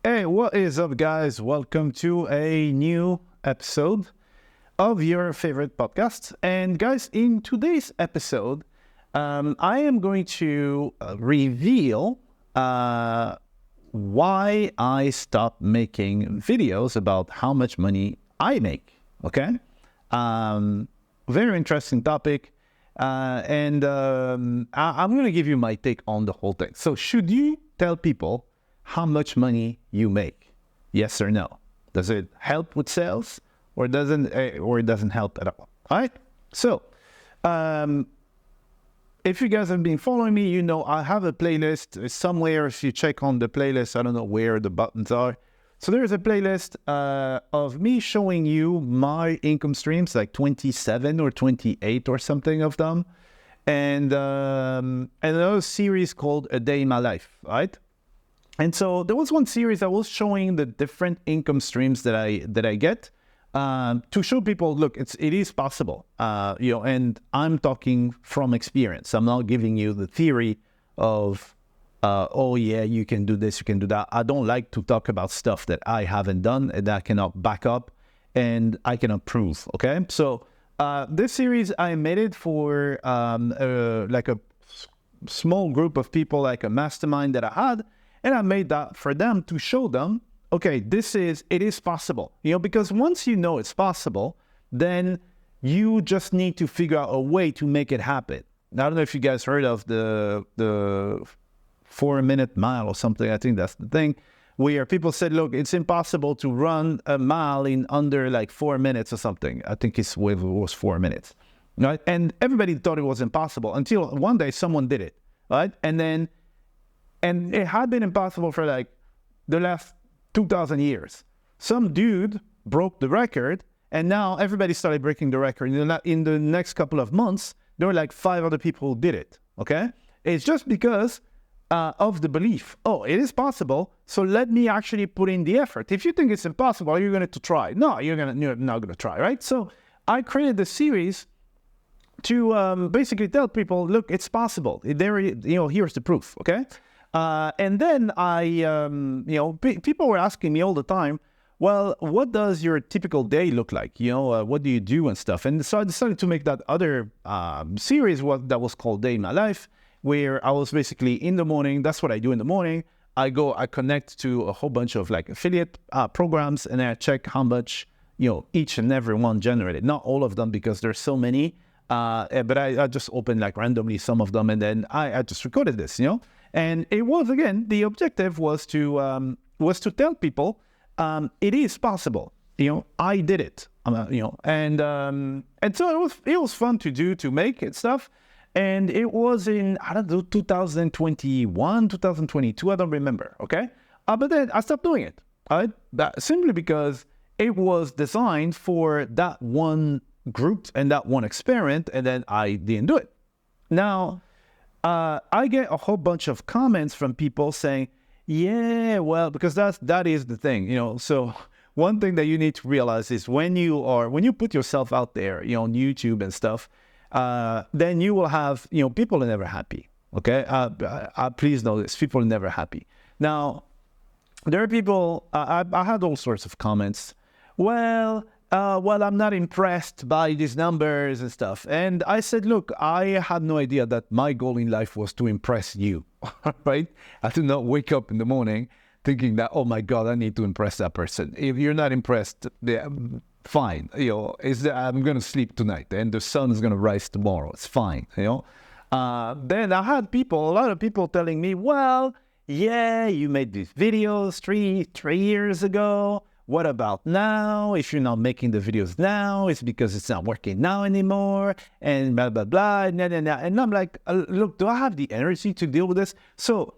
Hey, what is up, guys? Welcome to a new episode of your favorite podcast. And, guys, in today's episode, I am going to reveal why I stopped making videos about how much money I make. Okay? Very interesting topic. I'm going to give you my take on the whole thing. So, should you tell people how much money you make? Yes or no? Does it help with sales or it doesn't help at all? All right. So, if you guys have been following me, you know I have a playlist somewhere. If you check on the playlist, I don't know where the buttons are. So there's a playlist of me showing you my income streams, like 27 or 28 or something of them, and another series called A Day in My Life, right? And so there was one series I was showing the different income streams that I get to show people, look, it is possible, and I'm talking from experience. I'm not giving you the theory of, oh yeah, you can do this, you can do that. I don't like to talk about stuff that I haven't done and that I cannot back up and I cannot prove. Okay, so this series I made it for like a small group of people, like a mastermind that I had. And I made that for them to show them, okay, it is possible. Because once you know it's possible, then you just need to figure out a way to make it happen. Now, I don't know if you guys heard of the 4-minute mile or something. I think that's the thing, where people said, look, it's impossible to run a mile in under like 4 minutes or something. I think it was 4 minutes, right? And everybody thought it was impossible until one day someone did it, right? And it had been impossible for like the last 2,000 years. Some dude broke the record, and now everybody started breaking the record. In the next couple of months, there were like 5 other people who did it, okay? It's just because of the belief. Oh, it is possible, so let me actually put in the effort. If you think it's impossible, you're going to try. No, you're not going to try, right? So I created this series to basically tell people, look, it's possible. Here's the proof, okay? And then people were asking me all the time, well, what does your typical day look like? What do you do and stuff? And so I decided to make that other series that was called Day in My Life, where I was basically in the morning. That's what I do in the morning. I connect to a whole bunch of like affiliate programs, and I check how much, each and every one generated. Not all of them, because there's so many, but I just opened like randomly some of them, and then I just recorded this, And it was, again, the objective was to tell people it is possible. I did it. And so it was fun to make and stuff. And it was in 2021, 2022. I don't remember. Okay, but then I stopped doing it. Simply because it was designed for that one group and that one experiment, and then I didn't do it. Now, I get a whole bunch of comments from people saying, yeah, well, because that is the thing, So one thing that you need to realize is when you put yourself out there, on YouTube and stuff, then you will have, people are never happy. Okay, please know this: people are never happy. Now, there are people. I had all sorts of comments. Well, I'm not impressed by these numbers and stuff. And I said, look, I had no idea that my goal in life was to impress you, right? I did not wake up in the morning thinking that, oh my God, I need to impress that person. If you're not impressed, fine. I'm going to sleep tonight and the sun is going to rise tomorrow. It's fine, Then I had a lot of people telling me, well, yeah, you made these videos three years ago. What about now? If you're not making the videos now, it's because it's not working now anymore, and blah, blah, blah, nah. And I'm like, look, do I have the energy to deal with this? So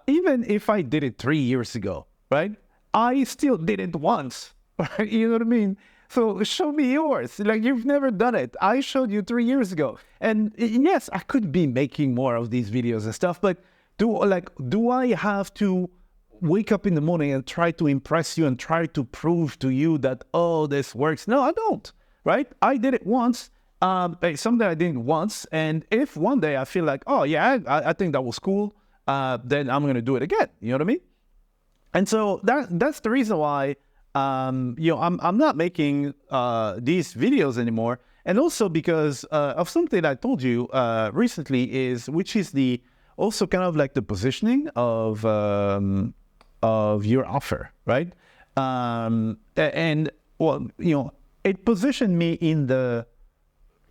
even if I did it 3 years ago, right, I still did it once, right? You know what I mean? So show me yours. Like, you've never done it. I showed you 3 years ago. And yes, I could be making more of these videos and stuff, but do I have to wake up in the morning and try to impress you and try to prove to you that, oh, this works? No, I don't, right? I did it once, something I did once, and if one day I feel like, oh yeah, I think that was cool, then I'm going to do it again, you know what I mean? And so that's the reason why I'm not making these videos anymore, and also because of something I told you recently, which is the also kind of like the positioning of your offer, right? And well, it positioned me in the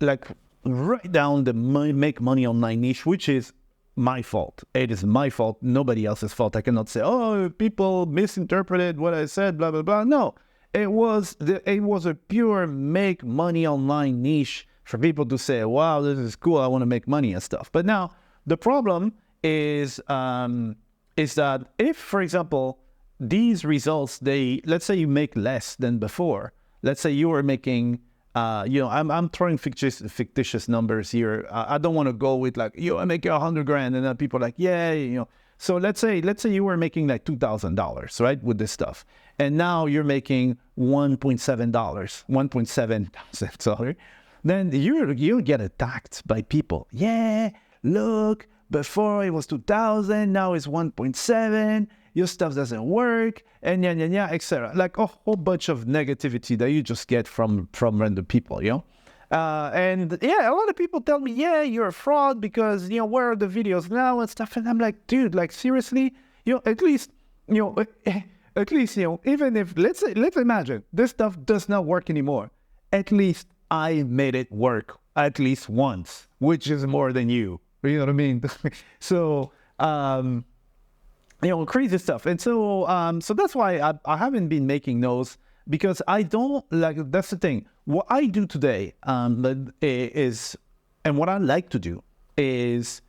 like right down the make money online niche, which is my fault. It is my fault, nobody else's fault. I cannot say, oh, people misinterpreted what I said, blah blah blah. No, it was a pure make money online niche for people to say, wow, this is cool, I want to make money and stuff. But now the problem is that if, for example, these results, let's say you make less than before. Let's say you were making I'm throwing fictitious numbers here. I don't want to go with like, I make $100,000, and then people are like, yeah, So let's say you were making like $2,000, right, with this stuff, and now you're making $1.7, sorry. Then you get attacked by people. Yeah, look, before it was 2,000, now it's 1.7. Your stuff doesn't work, and etc. Like a whole bunch of negativity that you just get from random people, and yeah, a lot of people tell me, yeah, you're a fraud because where are the videos now and stuff, and I'm like, dude, like seriously, at least even if let's imagine this stuff does not work anymore, at least I made it work at least once, which is more than you. You know what I mean? So. Crazy stuff. And so so that's why I haven't been making those, because I don't like, that's the thing. What I do today is, and what I like to do is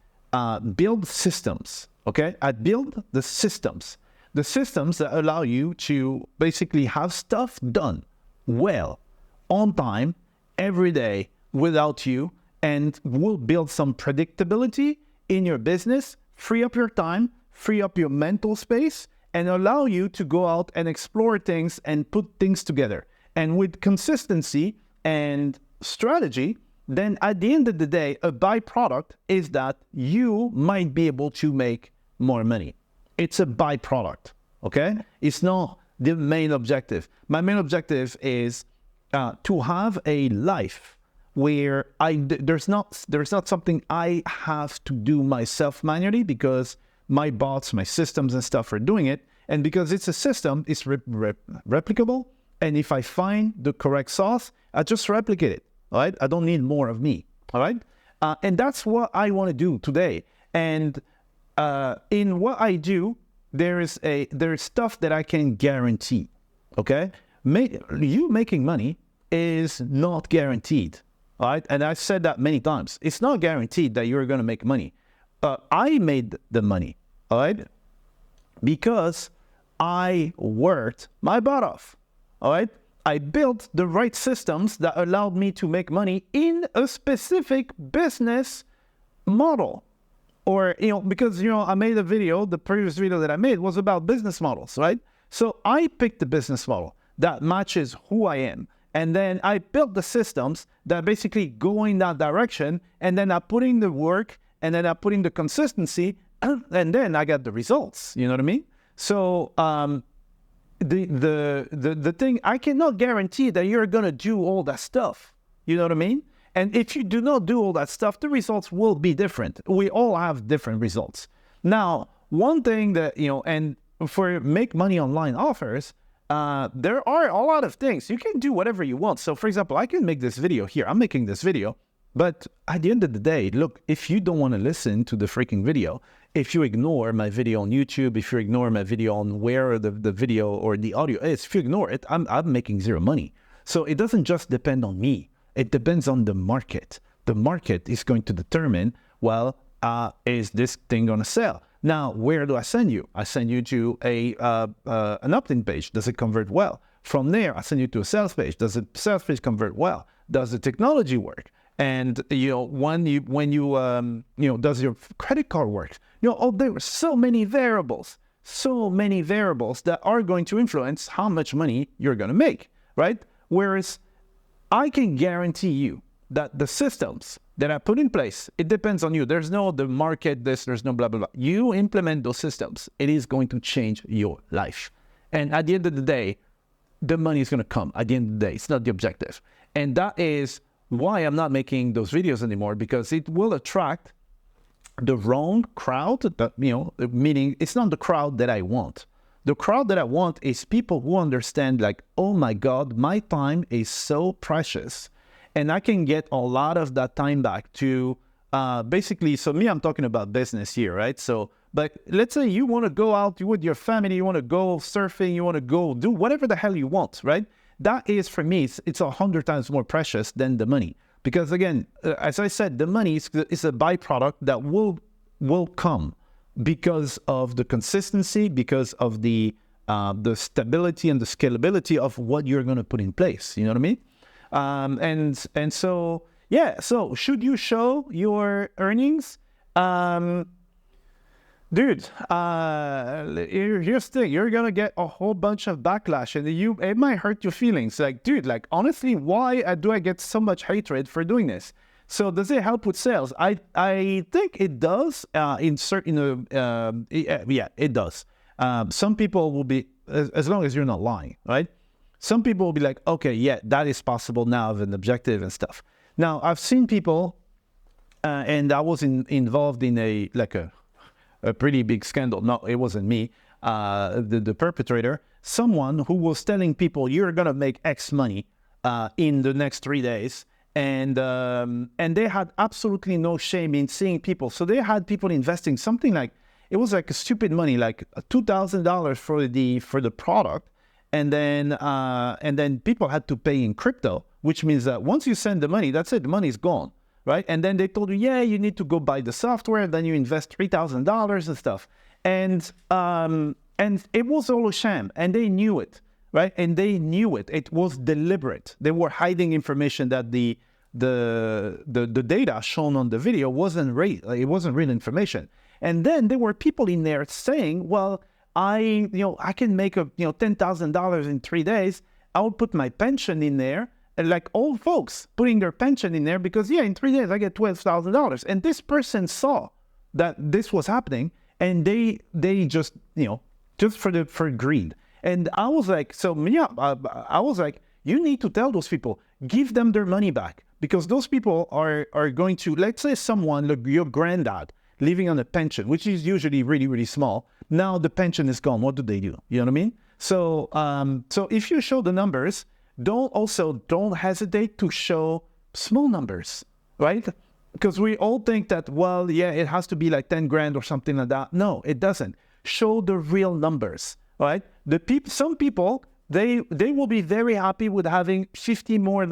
build systems, okay? I build the systems that allow you to basically have stuff done well, on time, every day, without you, and will build some predictability in your business, free up your time, free up your mental space, and allow you to go out and explore things and put things together. And with consistency and strategy, then at the end of the day, a byproduct is that you might be able to make more money. It's a byproduct, okay? It's not the main objective. My main objective is to have a life where there's not something I have to do myself manually, because my bots, my systems and stuff are doing it. And because it's a system, it's replicable. And if I find the correct sauce, I just replicate it, all right? I don't need more of me, all right? And that's what I want to do today. And in what I do, there's stuff that I can guarantee, okay? You making money is not guaranteed, all right? And I've said that many times. It's not guaranteed that you're going to make money. I made the money, all right, because I worked my butt off, all right? I built the right systems that allowed me to make money in a specific business model. Or, because, I made a video, the previous video that I made was about business models, right? So I picked the business model that matches who I am. And then I built the systems that basically go in that direction, and then I put in the work, and then I put in the consistency, and then I got the results. You know what I mean? So the thing, I cannot guarantee that you're gonna do all that stuff. You know what I mean? And if you do not do all that stuff, the results will be different. We all have different results. Now, one thing that and for make money online offers, there are a lot of things. You can do whatever you want. So, for example, I can make this video here. I'm making this video. But at the end of the day, look, if you don't want to listen to the freaking video, if you ignore my video on YouTube, if you ignore my video on where the video or the audio is, if you ignore it, I'm making zero money. So it doesn't just depend on me. It depends on the market. The market is going to determine, well, is this thing going to sell? Now, where do I send you? I send you to an opt-in page. Does it convert well? From there, I send you to a sales page. Does the sales page convert well? Does the technology work? And when you does your credit card work? There were so many variables that are going to influence how much money you're going to make, right? Whereas I can guarantee you that the systems that I put in place. It depends on you. There's no the market, there's no blah, blah, blah. You implement those systems. It is going to change your life. And at the end of the day, the money is going to come at the end of the day. It's not the objective. And that is why I'm not making those videos anymore, because it will attract the wrong crowd, that, meaning it's not the crowd that I want. The crowd that I want is people who understand like, oh my God, my time is so precious and I can get a lot of that time back to basically, so me, I'm talking about business here, right? So, but let's say you want to go out with your family, you want to go surfing, you want to go do whatever the hell you want, right? That is, for me, it's 100 times more precious than the money. Because again, as I said, the money is a byproduct that will come because of the consistency, because of the stability and the scalability of what you're going to put in place. You know what I mean? And so, yeah, so should you show your earnings? Dude, here's the thing. You're going to get a whole bunch of backlash and it might hurt your feelings. Like, dude, like, honestly, why do I get so much hatred for doing this? So does it help with sales? I think it does in certain, yeah, it does. Some people will be, as long as you're not lying, right? Some people will be like, okay, yeah, that is possible now of an objective and stuff. Now, I've seen people, and I was involved in a pretty big scandal. No, it wasn't me, the perpetrator. Someone who was telling people, you're going to make X money in the next 3 days. And they had absolutely no shame in seeing people. So they had people investing something like, it was like a stupid money, like $2,000 for the product. And then people had to pay in crypto, which means that once you send the money, that's it, the money is gone. Right? And then they told you, yeah, you need to go buy the software. Then you invest $3,000 and stuff. And it was all a sham. And they knew it, right? And they knew it. It was deliberate. They were hiding information that the data shown on the video wasn't real. It wasn't real information. And then there were people in there saying, well, I can make $10,000 in 3 days. I'll put my pension in there. And like old folks putting their pension in there because, yeah, in 3 days I get $12,000. And this person saw that this was happening and they just, just for greed. And I was like, I was like, you need to tell those people, give them their money back, because those people are going to, let's say someone, like your granddad, living on a pension, which is usually really, really small. Now the pension is gone. What do they do? You know what I mean? So, so if you show the numbers, don't hesitate to show small numbers, right? Because we all think that, well, yeah, it has to be like 10 grand or something like that. No, it doesn't. Show the real numbers, right? Some people, they will be very happy with having $50 more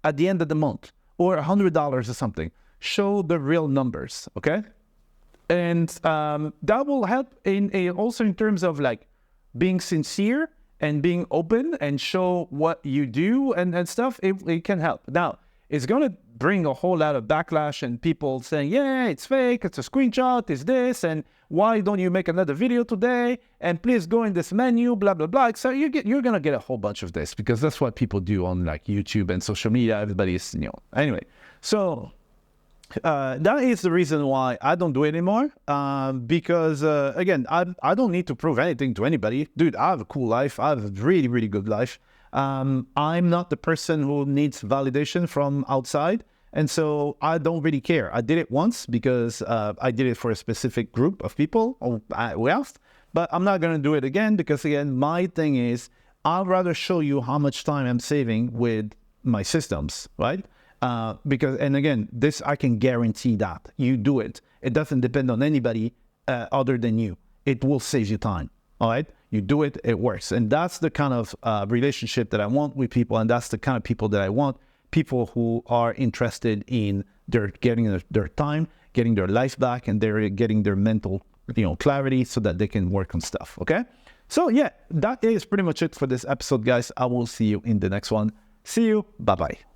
at the end of the month or $100 or something. Show the real numbers, okay? And that will help also in terms of like being sincere and being open and show what you do and stuff. It can help. Now, it's going to bring a whole lot of backlash and people saying, yeah, it's fake, it's a screenshot, it's this, and why don't you make another video today? And please go in this menu, blah, blah, blah. So you're going to get a whole bunch of this because that's what people do on like YouTube and social media. Everybody is, anyway. So that is the reason why I don't do it anymore. Because again, I don't need to prove anything to anybody. Dude, I have a cool life. I have a really, really good life. I'm not the person who needs validation from outside. And so I don't really care. I did it once because I did it for a specific group of people who asked. But I'm not going to do it again because, again, my thing is I'd rather show you how much time I'm saving with my systems, right? Because, and again, this, I can guarantee that you do it. It doesn't depend on anybody other than you. It will save you time. All right. You do it, it works. And that's the kind of relationship that I want with people. And that's the kind of people that I want. People who are interested in getting their time, getting their life back, and they're getting their mental, clarity so that they can work on stuff. Okay. So yeah, that is pretty much it for this episode, guys. I will see you in the next one. See you. Bye-bye.